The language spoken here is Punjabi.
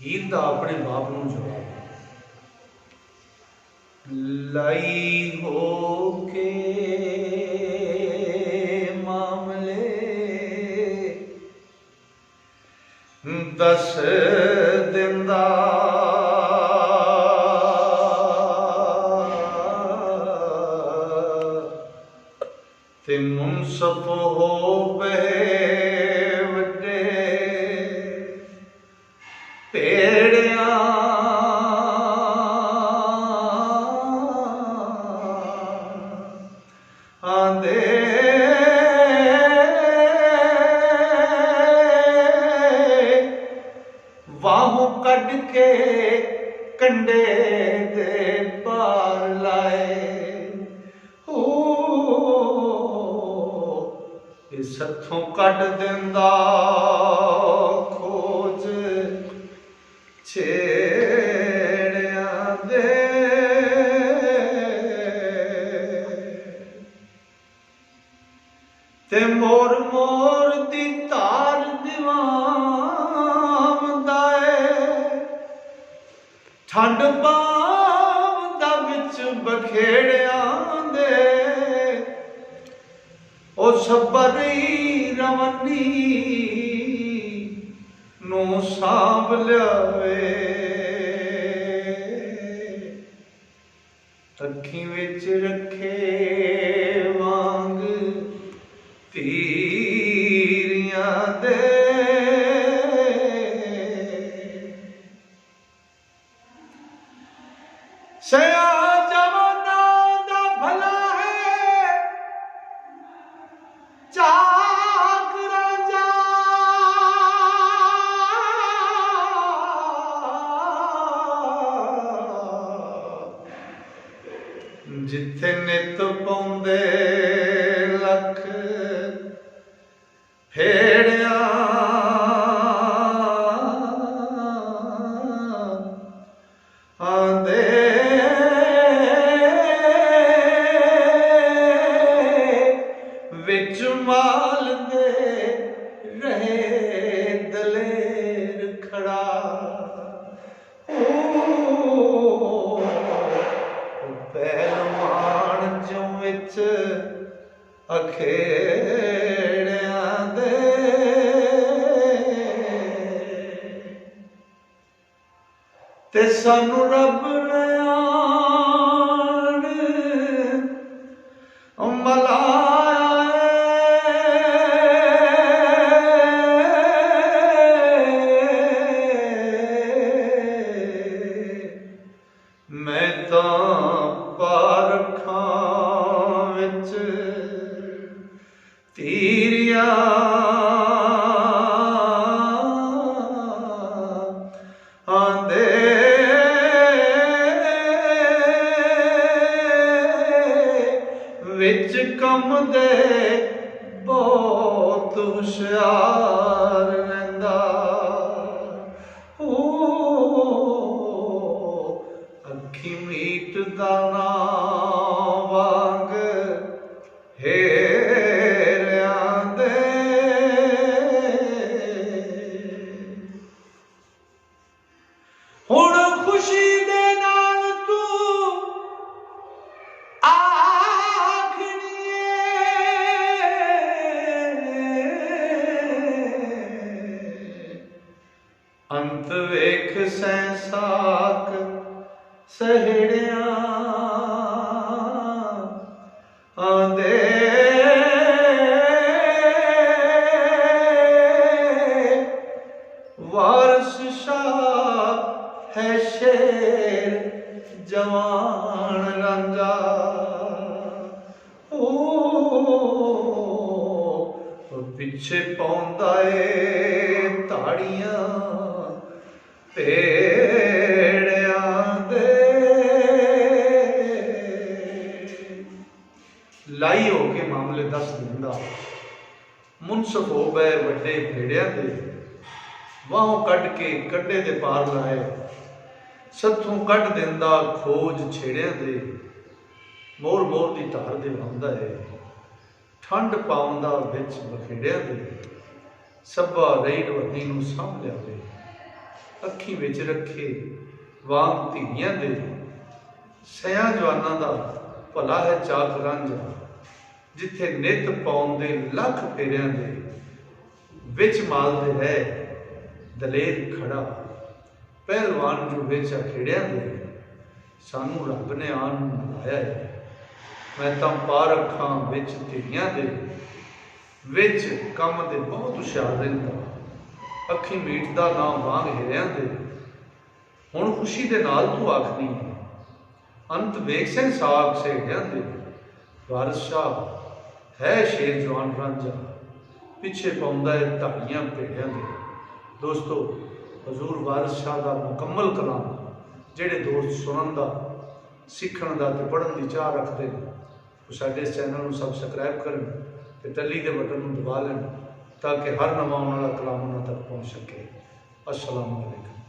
ਹੀਰ ਦਾ ਆਪਣੇ ਬਾਪ ਨੂੰ ਜਵਾਬ, ਲਾਈ ਹੋ ਕੇ ਮਾਮਲੇ ਦਸ ਦਿੰਦਾ, ਤੇ ਮੁਨਸਫ ਹੋ ਪਏ ਵੱਡੇ ਭੇੜਿਆਂ ਆਂਦੇ ਵਾਹੋਂ ਕੱਢ ਕੇ ਕੰਡੇ ਦੇ ਪਾਰ ਲਾਏ। ਹੋ ਇਹ ਸੱਥੋਂ ਕੱਢ ਦਿੰਦਾ ਖੋਜ ਛੇੜਿਆਂ ਦੇ, ਤੇ ਮੋਰ ਮੋਰ ਦੀ ਧਾਰ ਦਿਵਾਉਂਦਾ ਏ, ਠੰਡ ਪਾਉਂਦਾ ਵਿੱਚ ਬਖੇੜਿਆਂ ਦੇ। ਉਹ ਸਬਰੀ ਰਵਨੀ ਨੂੰ ਸਾਂਭ ਲਵੇ, ਅੱਖੀਂ ਵਿੱਚ ਰੱਖੇ ਵਾਂਗ ਤੀਰਿਆਂ ਦੇ। ਸਿਆ ਜਵਾਨਾਂ ਦਾ ਭਲਾ ਹੈ, ਚਾਕ ਰਾਜਾ ਜਿੱਥੇ ਨਿਤ ਪਾਉਂਦੇ ਲੱਖ ਫੇੜਿਆ ਆਂਦੇ ਵਿੱਚ ਮਾਲ ਦੇ ਰਹੇ ਦਲੇਰ ਖੜਾ। ਪਹਿਲਵਾਨ ਜੋ ਵਿੱਚ ਅਖੇੜਿਆਂ ਦੇ, ਤੇ ਸਾਨੂੰ ਰੱਬ ਨੇ ਆਣ ਮਲਾਇਆ ਮੈਂ ਤਾਂ ਪਾਰਖਾਂ ਵਿੱਚ ਤੀਰਿਆਂ ਆਂਦੇ ਵਿੱਚ ਕੰਮ ਦੇ ਬਹੁਤ ਹੁਸ਼ਿਆਰ ਰਹਿੰਦਾ। ਅੱਖੀ ਮੀਟ ਦਾਣਾ ਵਾਂਗ ਹੇਰਿਆਂ ਦੇ, ਹੁਣ ਖੁਸ਼ੀ ਦੇ ਨਾਲ ਤੂੰ ਆਖਣੀਏ, ਅੰਤ ਵੇਖ ਸੈਂਸਾਕ ਸਹੇੜਿਆਂ ਆਂਦੇ ਵਾਰਸ ਸ਼ਾਹ ਹੈ ਸ਼ੇਰ ਜਵਾਨ ਰਾਂਝਾ। ਪਿੱਛੇ ਪਾਉਂਦਾ ਏ ਤਾੜੀਆਂ ਭੇੜਿਆਂ ਦੇ, ਲਾਈ ਹੋ ਕੇ ਮਾਮਲੇ ਦੱਸ ਦਿੰਦਾ, ਮੁਨਸਫ ਹੋ ਗਏ ਵੱਡੇ ਭੇੜਿਆਂ ਦੇ, ਵਾਹੋਂ ਕੱਢ ਕੇ ਕੰਡੇ ਦੇ ਪਾਰ ਲਾਏ, ਸੱਥੋਂ ਕੱਢ ਦਿੰਦਾ ਖੋਜ ਛੇੜਿਆਂ ਦੇ। ਮੋਰ ਮੋਰ ਦੀ ਧਾਰ ਦਿਵਾਉਂਦਾ ਏ, ਠੰਡ ਪਾਉਂਦਾ ਵਿੱਚ ਬਖੇੜਿਆਂ ਦੇ। ਸੱਭਾ ਰਈ ਰਵੱਦੀ ਨੂੰ ਸਾਂਭ ਲਿਆਵੇ, ਅੱਖੀ ਵਿੱਚ ਰੱਖੇ ਵਾਂਗ ਧੀਆਂ ਦੇ, ਸਿਆਂ ਜਵਾਨਾਂ ਦਾ ਭਲਾ ਹੈ ਚਾਕ ਰਾਂਝਾ, ਜਿੱਥੇ ਨਿਤ ਪਾਉਂਦੇ ਲੱਖ ਫੇਰਿਆਂ ਦੇ, ਵਿੱਚ ਮਾਲਦੇ ਰਹਿ ਦਲੇਰ ਖੜਾ, ਪਹਿਲਵਾਨ ਜੋ ਵਿੱਚ ਅਖੇੜਿਆਂ ਦੇ, ਸਾਨੂੰ ਰੱਬ ਨੇ ਆਨ ਨੂੰ ਮਿਲਾਇਆ ਹੈ। ਮੈਂ ਤਾਂ ਪਾ ਰੱਖਾਂ ਵਿੱਚ ਧੀਆਂ ਦੇ, ਵਿੱਚ ਕੰਮ ਦੇ ਬਹੁਤ ਹੁਸ਼ਿਆਰ ਰਹਿੰਦਾ, ਅੱਖੀ ਮੀਟਦਾ ਨਾ ਵਾਂਗ ਹਿਰਿਆਂ ਦੇ, ਹੁਣ ਖੁਸ਼ੀ ਦੇ ਨਾਲ ਤੂੰ ਆਖਦੀ ਹੈ, ਅੰਤ ਵੇਖ ਸਿੰਘ ਸਾਗ ਸਹੇੜਿਆਂ ਦੇ, ਵਾਰਿਸ ਸ਼ਾਹ ਹੈ ਸ਼ੇਰ ਜਵਾਨ ਰਾਂਝਾ, ਪਿੱਛੇ ਪਾਉਂਦਾ ਹੈ ਢਾਈਆਂ ਭੇੜਿਆਂ ਦੇ। ਦੋਸਤੋ, ਹਜ਼ੂਰ ਵਾਰਿਸ ਸ਼ਾਹ ਦਾ ਮੁਕੰਮਲ ਕਲਾਮ ਜਿਹੜੇ ਦੋਸਤ ਸੁਣਨ ਦਾ, ਸਿੱਖਣ ਦਾ ਅਤੇ ਪੜ੍ਹਨ ਦੀ ਚਾਹ ਰੱਖਦੇ ਨੇ, ਉਹ ਸਾਡੇ ਇਸ ਚੈਨਲ ਨੂੰ ਸਬਸਕ੍ਰਾਈਬ ਕਰਨ ਅਤੇ ਟੱਲੀ ਦੇ ਬਟਨ ਨੂੰ ਦਬਾ ਲੈਣ, ਤਾਂ ਕਿ ਹਰ ਨਵਾਂ ਆਉਣ ਵਾਲਾ ਕਲਾਮ ਉਹਨਾਂ ਤੱਕ ਪਹੁੰਚ ਸਕੇ। ਅਸਲਾਮ ਵਾਲੇਕੁਮ।